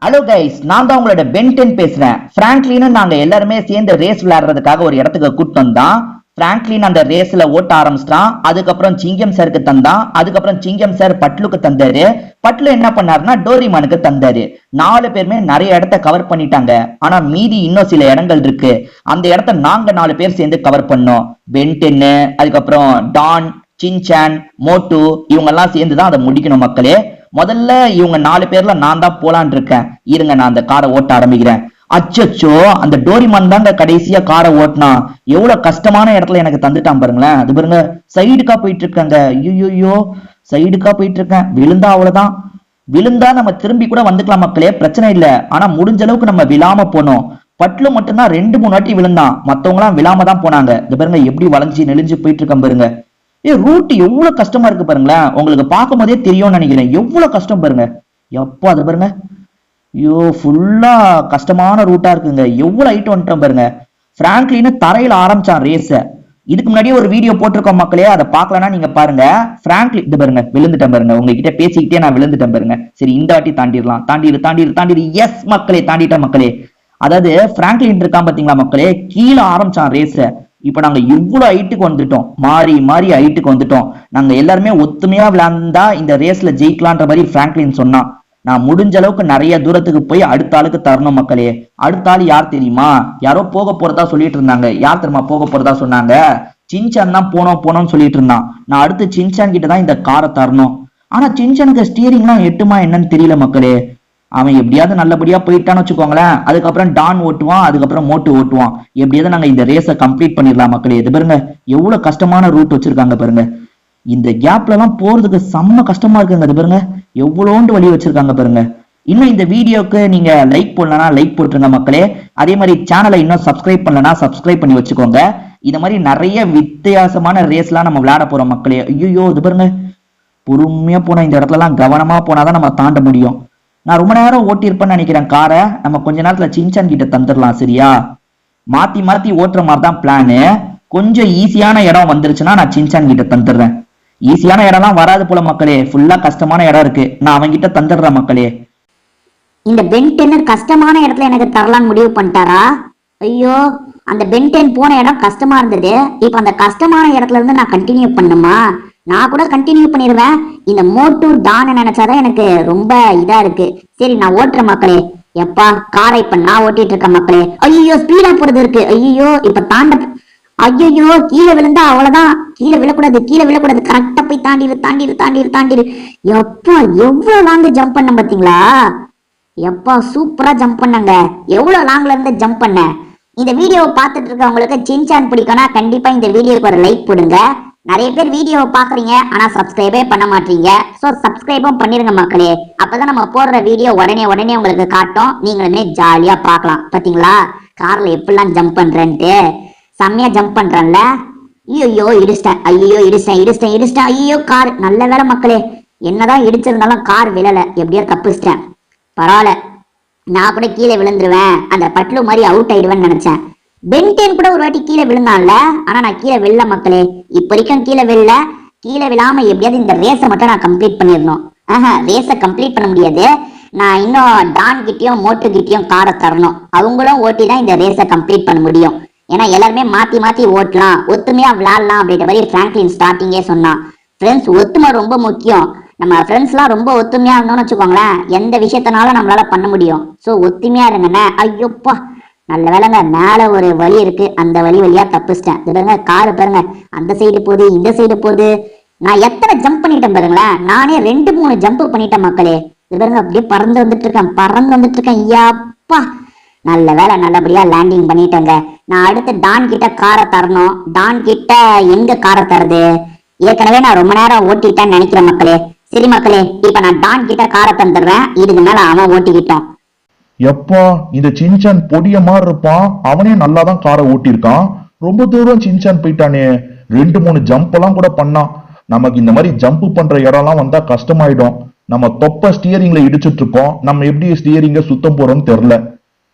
Hello guys, நான் தான் உங்களோட பென்டென் பேசுறேன். பிராங்க்லின் நாங்க எல்லாருமே சேர்ந்து ரேஸ் விளையாடுறதுக்காக ஒரு இடத்துக்கு கூட்டு வந்தான். பிராங்க்லின் அந்த ரேஸ்ல ஓட்ட ஆரம்பிச்சிட்டான். அதுக்கப்புறம் சிங்கம் சாருக்கு தந்தான். அதுக்கப்புறம் சிங்கம் சார் பட்லுக்கு தந்தாரு. பட்லு என்ன பண்ணாருன்னா டோரிமானுக்கு தந்தாரு. 4 பேருமே நிறைய இடத்த கவர் பண்ணிட்டாங்க. ஆனா மீதி இன்னும் சில இடங்கள் இருக்கு. அந்த இடத்த நாங்க 4 பேர் சேர்ந்து கவர் பண்ணோம். பென்டென்னு, அதுக்கப்புறம் டான், சின்சான், மோட்டு இவங்க எல்லாம் சேர்ந்துதான் அதை முடிக்கணும் மக்களே. முதல்ல இவங்க 4 பேர்ல நான் தான் போலான் இருக்கேன். இருங்க, நான் அந்த காரை ஓட்ட ஆரம்பிக்கிறேன். அச்சோ, அந்த டோரிமான் தாங்க கடைசியா காரை ஓட்டினா. எவ்வளவு கஷ்டமான இடத்துல எனக்கு தந்துட்டான் பாருங்களேன். அது பாருங்க, சைடுக்கா போயிட்டு இருக்காங்க. ஐயோ, சைடுக்கா போயிட்டு இருக்கேன். விழுந்தா அவ்வளவுதான். விழுந்தா நம்ம திரும்பி கூட வந்துக்கலாம் மக்களே, பிரச்சனை இல்ல. ஆனா முடிஞ்ச அளவுக்கு நம்ம விழாம போனோம். பட்லு மட்டும்தான் 2-3 வாட்டி விழுந்தான். மத்தவங்க எல்லாம் விழாம தான் போனாங்க. இது பாருங்க எப்படி வளைஞ்சு நெளிஞ்சு போயிட்டு இருக்கான் பாருங்க. ரூட் எவ்வளவு கஷ்டமா இருக்கு பாருங்களேன். உங்களுக்கு பார்க்கும் போதே தெரியும்னு நினைக்கிறேன். எவ்வளவு கஷ்டம் பாருங்க. எப்போ அது பாருங்க. ஐயோ, ஃபுல்லா கஷ்டமான ரூட்டா இருக்குங்க. எவ்வளவு ஹைட் வந்துட்டோம் பாருங்க. பிராங்க்லின் தரையில ஆரம்பிச்சான் ரேஸ. இதுக்கு முன்னாடியே ஒரு வீடியோ போட்டிருக்கோம் மக்களே, அதை பார்க்கலன்னா நீங்க பாருங்க. பிராங்க்லின் இது பாருங்க, விழுந்துட்டேன் பாருங்க. உங்ககிட்ட பேசிக்கிட்டே நான் விழுந்துட்டேன் பாருங்க. சரி, இந்த வாட்டி தாண்டிடலாம். தாண்டிடு. எஸ் மக்களே, தாண்டிட்டேன் மக்களே. அதாவது பிராங்க்லின் இருக்கான் பாத்தீங்களா மக்களே, கீழே ஆரம்பிச்சான் ரேஸ. இப்ப நாங்க இவ்வளவு ஹைட்டுக்கு வந்துட்டோம். மாறி ஹைட்டுக்கு வந்துட்டோம். நாங்க எல்லாருமே ஒத்துமையா விளையாண்டா இந்த ரேஸ்ல ஜெயிக்கலான்ற மாதிரி பிராங்க்லின் சொன்னான். நான் முடிஞ்ச அளவுக்கு நிறைய தூரத்துக்கு போய் அடுத்த ஆளுக்கு தரணும் மக்களே. அடுத்த ஆள் யார் தெரியுமா? யாரோ போக போறதா சொல்லிட்டு இருந்தாங்க. யார் தெரியுமா போக போறதா சொன்னாங்க? சின்சான் தான் போனோம்னு சொல்லிட்டு இருந்தான். நான் அடுத்து சின்சான் கிட்ட தான் இந்த காரை தரணும். ஆனா சின்சானுக்கு ஸ்டீரிங்லாம் எட்டுமா என்னன்னு தெரியல மக்களே. அவன் எப்படியாவது நல்லபடியா போயிட்டான்னு வச்சுக்கோங்களேன். அதுக்கப்புறம் டான் ஓட்டுவான், அதுக்கப்புறம் மோட்டு ஓட்டுவான். எப்படியாவது நாங்க இந்த ரேஸை கம்ப்ளீட் பண்ணிடலாம் மக்களே. இது பாருங்க, எவ்வளவு கஷ்டமான ரூட் வச்சிருக்காங்க பாருங்க. இந்த கேப்ல எல்லாம் போறதுக்கு செம்ம கஷ்டமா இருக்குங்க. அது பாருங்க, எவ்வளோண்டு வழி வச்சிருக்காங்க பாருங்க. இன்னும் இந்த வீடியோக்கு நீங்க லைக் போடலனா லைக் போட்டுருங்க மக்களே. அதே மாதிரி சேனலை இன்னும் சப்ஸ்கிரைப் பண்ணலனா சப்ஸ்கிரைப் பண்ணி வச்சுக்கோங்க. இந்த மாதிரி நிறைய வித்தியாசமான ரேஸ் எல்லாம் நம்ம விளையாட போறோம் மக்களே. ஐயோ, இது பாருங்க, பொறுமையா போனா இந்த இடத்துல எல்லாம் கவனமா போனாதான் நம்ம தாண்ட முடியும். நான் ரொம்ப நேரம் ஓட்டியிருப்பேன்னு நினைக்கிறேன் காரை. நம்ம கொஞ்ச நேரத்துல சின்சான் கிட்ட தந்துடலாம். சரியா? மாத்தி ஓட்டுற மாதிரி தான் பிளானு. கொஞ்சம் ஈஸியான இடம் வந்துருச்சுன்னா நான் சின்சான் கிட்ட தந்துடுறேன். ஈஸியான இடம்லாம் வராது போல மக்களே. ஃபுல்லா கஷ்டமான இடம் இருக்கு. நான் அவங்க கிட்ட தந்துடுறேன் மக்களே. இந்த பென்டென் கஷ்டமான இடத்துல எனக்கு தரலான்னு முடிவு பண்ணிட்டாரா? ஐயோ, அந்த பென்டென் போன இடம் கஷ்டமா இருந்தது. இப்ப அந்த கஷ்டமான இடத்துல இருந்து நான் கண்டினியூ பண்ணுமா? நான் கூட கண்டினியூ பண்ணிடுவேன். இந்த மோட்டு டான் நினைச்சாதான் எனக்கு ரொம்ப இதா இருக்கு. சரி, நான் ஓட்டுற மக்களே. எப்பா காரை இப்ப நான் ஓட்டிட்டு இருக்கேன் மக்களே. ஐயோ, ஸ்பீடா போறது இருக்கு. ஐயோ, இப்ப தாண்ட. ஐயோ, கீழே விழுந்தா அவ்வளவுதான். கீழே விழக்கூடாது. கரெக்டா போய் தாண்டிடு. எப்பா எவ்வளவு லாங் ஜம்ப் பண்ண பாத்தீங்களா? எப்பா சூப்பரா ஜம்ப் பண்ணங்க. எவ்வளவு லாங்ல இருந்து ஜம்ப் பண்ண. இந்த வீடியோவை பார்த்துட்டு இருக்கவங்களுக்கு சின்சான் பிடிக்கும்னா கண்டிப்பா இந்த வீடியோக்கு ஒரு லைக் போடுங்க. நிறைய பேர் வீடியோவை பாக்குறீங்க, ஆனா சப்ஸ்கிரைபே பண்ண மாட்டீங்க. சோ சப்ஸ்கிரைபும் பண்ணிருங்க மக்களே. அப்பதான் நம்ம போடுற வீடியோ உடனே உங்களுக்கு காட்டும். நீங்களுமே ஜாலியா பாக்கலாம். பாத்தீங்களா கார்ல எப்படிலாம் ஜம்ப் பண்றேன்ட்டு? செம்மையா ஜம்ப் பண்றேன்ல. ஐயோ, இடிச்சிட்டேன். ஐயோ, கார் நல்ல வேலை மக்களே. என்னதான் இடிச்சிருந்தாலும் கார் விழல. எப்படியோ தப்பிச்சிட்டேன். பரவாயில்ல, நான் கூட கீழே விழுந்துருவேன், அந்த பட்லு மாதிரி அவுட் ஆயிடுவேன்னு நினைச்சேன். பென்டென் கூட ஒரு வாட்டி கீழே விழுந்தான்ல. ஆனா நான் கீழே விழல மக்களே. இப்ப வரைக்கும் கீழே விழாம எப்படியாவது இந்த ரேஸை மட்டும் நான் கம்ப்ளீட் பண்ணிடணும். ரேஸை கம்ப்ளீட் பண்ண முடியாது. நான் இன்னும் டான் கிட்டயும் மோட்டு கிட்டயும் காரை தரணும். அவங்களும் ஓட்டி தான் இந்த ரேஸை கம்ப்ளீட் பண்ண முடியும். ஏன்னா எல்லாருமே மாத்தி ஓட்டலாம், ஒத்துமையா விளையாடலாம் அப்படின்ற மாதிரி பிராங்க்லின் ஸ்டார்டிங்கே சொன்னான். ஃப்ரெண்ட்ஸ், ஒத்துமை ரொம்ப முக்கியம். நம்ம ஃப்ரெண்ட்ஸ் எல்லாம் ரொம்ப ஒத்துமையா இருந்தோம்னு வச்சுக்கோங்களேன், எந்த விஷயத்தினாலும் நம்மளால பண்ண முடியும். சோ ஒத்துமையா இருங்கண்ணே. ஐயோப்பா, நல்ல வேலைங்க, மேல ஒரு வழி இருக்கு. அந்த வழியா தப்பிச்சிட்டேன். பாருங்க, காரு பாருங்க, அந்த சைடு போகுது, இந்த சைடு போகுது. நான் எத்தனை ஜம்ப் பண்ணிட்டேன் பாருங்களேன். நானே 2-3 ஜம்ப் பண்ணிட்டேன் மக்களே. இது பாருங்க, அப்படியே பறந்து வந்துட்டு இருக்கேன். ஐயாப்பா, நல்ல வேலை, நல்லபடியா லேண்டிங் பண்ணிட்டேங்க. நான் அடுத்து டான் கிட்ட காரை தரணும். டான் கிட்ட எங்க காரை தரது? ஏற்கனவே நான் ரொம்ப நேரம் ஓட்டிட்டேன்னு நினைக்கிறேன் மக்களே. சரி மக்களே, இப்ப நான் டான் கிட்ட காரை தந்துடுறேன். இதுக்கு மேல அவன் ஓட்டிக்கிட்டோம். எப்பா, இந்த சின்சான் பொடிய மாதிரி இருப்பான். அவனே நல்லாதான் காரை ஓட்டிருக்கான். ரொம்ப தூரம் சின்சான் போயிட்டானே. 2-3 ஜம்ப் எல்லாம் கூட பண்ணான். நமக்கு இந்த மாதிரி ஜம்ப் பண்ற இடம்லாம் வந்தா கஷ்டமாயிடும். நம்ம தொப்ப ஸ்டியரிங்ல இடிச்சுட்டு இருக்கோம். நம்ம எப்படி ஸ்டியரிங்க சுத்தம் போறோம்னு தெரியல.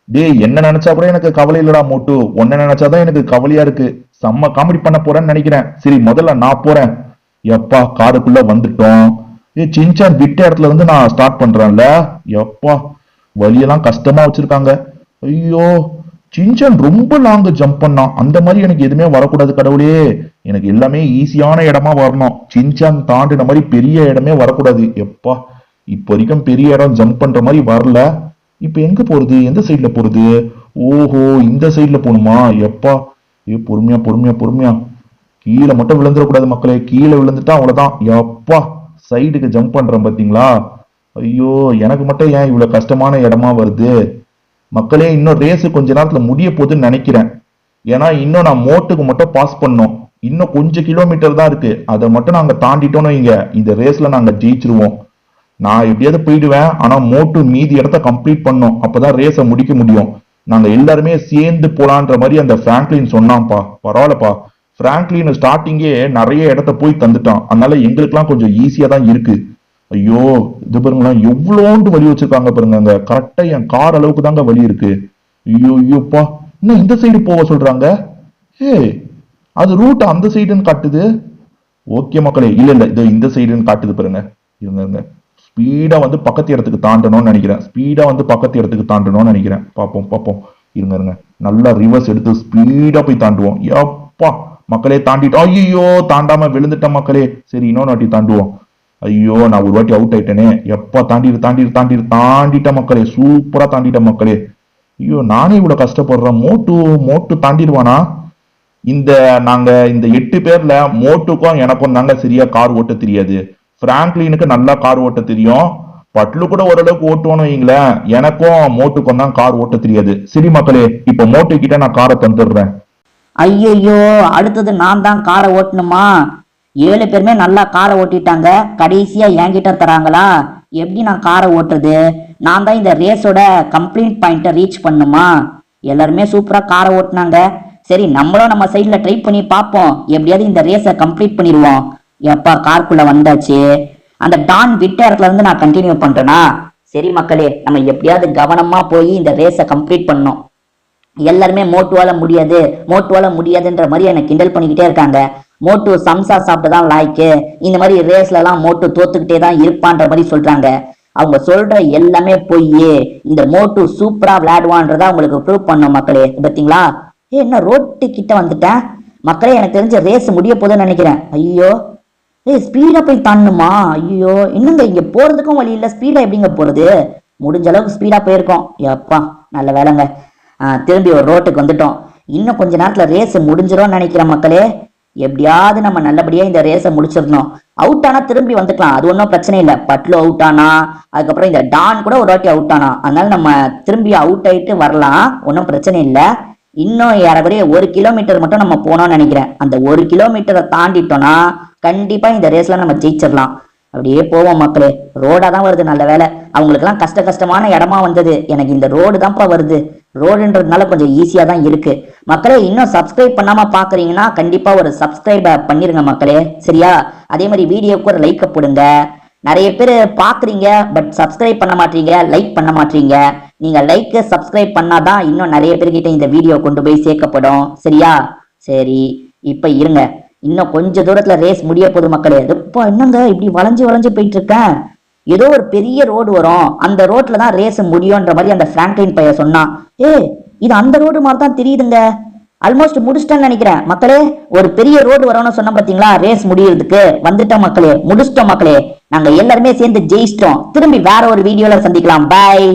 டேய், என்ன நினைச்சா கூட எனக்கு கவலை இல்லடா மோட்டு. உன்ன நினைச்சாதான் எனக்கு கவலையா இருக்கு. செம்ம காமெடி பண்ண போறேன்னு நினைக்கிறேன். சரி, முதல்ல நான் போறேன். எப்பா, காருக்குள்ள வந்துட்டோம். சின்சான் விட்ட இடத்துல இருந்து நான் ஸ்டார்ட் பண்றேன்ல. எப்பா, வழியெல்லாம் கஷ்டமா வச்சிருக்காங்க. ஐயோ, சின்சான் ரொம்ப லாங் ஜம்ப் பண்ணான். அந்த மாதிரி எனக்கு எதுவுமே வரக்கூடாது கடவுளே. எனக்கு எல்லாமே ஈஸியான இடமா வரணும். சின்சான் தாண்டின மாதிரி பெரிய இடமே வரக்கூடாது. எப்பா, இப்ப வரைக்கும் பெரிய இடம் ஜம்ப் பண்ற மாதிரி வரல. இப்ப எங்க போறது? எந்த சைட்ல போறது? ஓஹோ, இந்த சைட்ல போகணுமா? எப்பா, பொறுமையா பொறுமையா பொறுமையா. கீழே மட்டும் விழுந்துடக்கூடாது மக்களே. கீழே விழுந்துட்டா அவ்வளவுதான். எப்பா, சைடுக்கு ஜம்ப் பண்றேன் பாத்தீங்களா? ஐயோ, எனக்கு மட்டும் ஏன் இவ்வளவு கஷ்டமான இடமா வருது? மக்களே, இன்னும் ரேஸ் கொஞ்ச நேரத்துல முடிய போகுதுன்னு நினைக்கிறேன். ஏன்னா இன்னும் நான் மோட்டுக்கு மட்டும் பாஸ் பண்ணோம். இன்னும் கொஞ்சம் கிலோமீட்டர் தான் இருக்கு. அதை மட்டும் நாங்க தாண்டிட்டோம்னு வைங்க, இந்த ரேஸ்ல நாங்க ஜெயிச்சிருவோம். நான் எப்படியாவது போயிடுவேன். ஆனா மோட்டு மீதி இடத்த கம்ப்ளீட் பண்ணோம். அப்பதான் ரேஸை முடிக்க முடியும். நாங்க எல்லாருமே சேர்ந்து போலான்ற மாதிரி அந்த பிராங்க்லின் சொன்னான்ப்பா. பரவாயில்லப்பா, பிராங்க்லின் ஸ்டார்டிங்கே நிறைய இடத்த போய் தந்துட்டான். அதனால எங்களுக்கெல்லாம் கொஞ்சம் ஈஸியா தான் இருக்கு. ஐயோ, இது பாருங்களேன், எவ்வளோண்டு வழி வச்சிருக்காங்க பாருங்க. அங்க கரெக்டா என் கார் அளவுக்கு தாங்க வழி இருக்கு. ஐயோ ஐயோப்பா, இன்னும் இந்த சைடு போக சொல்றாங்க. ஏ, அது ரூட் அந்த சைடுன்னு காட்டுது. ஓகே மக்களே, இல்ல இல்ல, இது இந்த சைடுன்னு காட்டுது பாருங்க. இருங்க, ஸ்பீடா வந்து பக்கத்து இடத்துக்கு தாண்டணும்னு நினைக்கிறேன். ஸ்பீடா வந்து பக்கத்து இடத்துக்கு தாண்டணும்னு நினைக்கிறேன். பார்ப்போம். இருங்க, நல்லா ரிவர்ஸ் எடுத்து ஸ்பீடா போய் தாண்டுவோம். எப்பா மக்களே, தாண்டிட்டோம். ஐயோ, தாண்டாம விழுந்துட்டேன் மக்களே. சரி, இன்னொன்று வாட்டி தாண்டுவோம். ஐயோ, நான் ஒரு வாட்டி அவுட் ஆயிட்டேனே. எப்பா, தாண்டிட்டேன் மக்களே. சூப்பரா தாண்டிட்டேன் மக்களே. ஐயோ, நானே இவ்வளவு கஷ்டப்படுறேன். மோட்டு தாண்டிடுவானா? நாங்க இந்த 8 பேர்ல மோட்டுக்கும் எனக்கும் தாங்க சரியா கார் ஓட்ட தெரியாது. பிராங்க்லினுக்கு நல்லா கார் ஓட்ட தெரியும். பட்லு கூட ஓரளவுக்கு ஓட்டுவோன்னு வைங்களேன். எனக்கும் மோட்டுக்கும் தான் கார் ஓட்ட தெரியாது. சரி மக்களே, இப்ப மோட்டு கிட்ட நான் காரை தந்துடுறேன். ஐயோ, அடுத்தது நான் தான் காரை ஓட்டணுமா? 7 பேருமே நல்லா காரை ஓட்டிட்டாங்க. கடைசியா என்கிட்ட தராங்களா? எப்படி நான் காரை ஓட்டுறது? நான் தான் இந்த ரேஸோட கம்ப்ளீட் பாயிண்ட்டை ரீச் பண்ணுமா? எல்லாருமே சூப்பரா காரை ஓட்டினாங்க. சரி, நம்மளும் நம்ம சைட்ல ட்ரை பண்ணி பார்ப்போம். எப்படியாவது இந்த ரேஸை கம்ப்ளீட் பண்ணிடுவோம். எப்பா, காருக்குள்ள வந்தாச்சு. அந்த டான் விட்ட இடத்துல இருந்து நான் கண்டினியூ பண்றேனா? சரி மக்களே, நம்ம எப்படியாவது கவனமா போய் இந்த ரேஸை கம்ப்ளீட் பண்ணோம். எல்லாருமே மோட்டுவால முடியாதுன்ற மாதிரி என்னை கிண்டல் பண்ணிக்கிட்டே இருக்காங்க. மோட்டு சம்சா சாப்பிட்டுதான் லாய்க்கு, இந்த மாதிரி ரேஸ்ல எல்லாம் மோட்டு தோத்துக்கிட்டே தான் இருப்பான்ற மாதிரி சொல்றாங்க. அவங்க சொல்ற எல்லாமே போய் இந்த மோட்டு சூப்பரா விளையாடுவான்றதா உங்களுக்கு ப்ரூவ் பண்ணும் மக்களே. பாத்தீங்களா? என்ன ரோட்டு கிட்ட வந்துட்டேன் மக்களே. எனக்கு தெரிஞ்ச ரேஸ் முடிய போதுன்னு நினைக்கிறேன். ஐயோ, ஸ்பீடா போய் தாண்டணுமா? ஐயோ, இன்னுங்க இங்க போறதுக்கும் வழி இல்ல. ஸ்பீடா எப்படிங்க போறது? முடிஞ்ச அளவுக்கு ஸ்பீடா போயிருக்கோம். எப்பா, நல்ல வேலைங்க. திரும்பி ஒரு ரோட்டுக்கு வந்துட்டோம். இன்னும் கொஞ்ச நேரத்துல ரேஸ் முடிஞ்சிடும் நினைக்கிறேன் மக்களே. எப்படியாவது நம்ம நல்லபடியா இந்த ரேஸை முடிச்சிடணும். அவுட் ஆனா திரும்பி வந்துக்கலாம், அது ஒன்றும் பிரச்சனை இல்லை. பட்லு அவுட் ஆனா, அதுக்கப்புறம் இந்த டான் கூட ஒரு வாட்டி அவுட் ஆனா, அதனால நம்ம திரும்பி அவுட் ஆயிட்டு வரலாம், ஒன்றும் பிரச்சனை இல்லை. இன்னும் ஏறக்குறைய 1 கிலோமீட்டர் மட்டும் நம்ம போனோம்னு நினைக்கிறேன். அந்த 1 கிலோமீட்டரை தாண்டிட்டோம்னா கண்டிப்பா இந்த ரேஸ்ல நம்ம ஜெயிச்சிடலாம். அப்படியே போவோம் மக்களே. ரோடா தான் வருது, நல்ல வேலை. அவங்களுக்கு எல்லாம் கஷ்டமான இடமா வந்தது. எனக்கு இந்த ரோடு தான்ப்பா வருது. ரோடுன்றதுனால கொஞ்சம் ஈஸியா தான் இருக்கு. மக்களே, இன்னும் சப்ஸ்கிரைப் பண்ணாம பாக்குறீங்கன்னா கண்டிப்பா ஒரு சப்ஸ்கிரைப் பண்ணிருங்க மக்களே, சரியா? அதே மாதிரி வீடியோக்கு ஒரு லைக் போடுங்க. நிறைய பேர் பாக்குறீங்க, பட் சப்ஸ்கிரைப் பண்ண மாட்டீங்க, லைக் பண்ண மாட்டீங்க. நீங்க லைக் சப்ஸ்கிரைப் பண்ணாதான் இன்னும் நிறைய பேர்கிட்ட இந்த வீடியோ கொண்டு போய் சேர்க்கப்படும், சரியா? சரி, இப்ப இருங்க, இன்னும் கொஞ்ச தூரத்துல ரேஸ் முடிய போகுது மக்களே. இப்போ என்னங்க இப்படி வளைஞ்சு போயிட்டு இருக்கேன்? ஏதோ ஒரு பெரிய ரோடு வரும், அந்த ரோட்ல தான் ரேஸ் முடியும்ன்ற மாதிரி அந்த பிராங்க்லின் பையன் சொன்னான். இது அந்த ரோடு மாதிரி தான் தெரியுதுங்க. ஆல்மோஸ்ட் முடிச்சிட்டேன்னு நினைக்கிறேன் மக்களே. ஒரு பெரிய ரோடு வரும்னு சொன்ன பாத்தீங்களா, ரேஸ் முடியறதுக்கு வந்துட்டோம் மக்களே. முடிச்சிட்டோம் மக்களே. நாங்க எல்லாருமே சேர்ந்து ஜெயிச்சிட்டோம். திரும்பி வேற ஒரு வீடியோல சந்திக்கலாம். பாய்.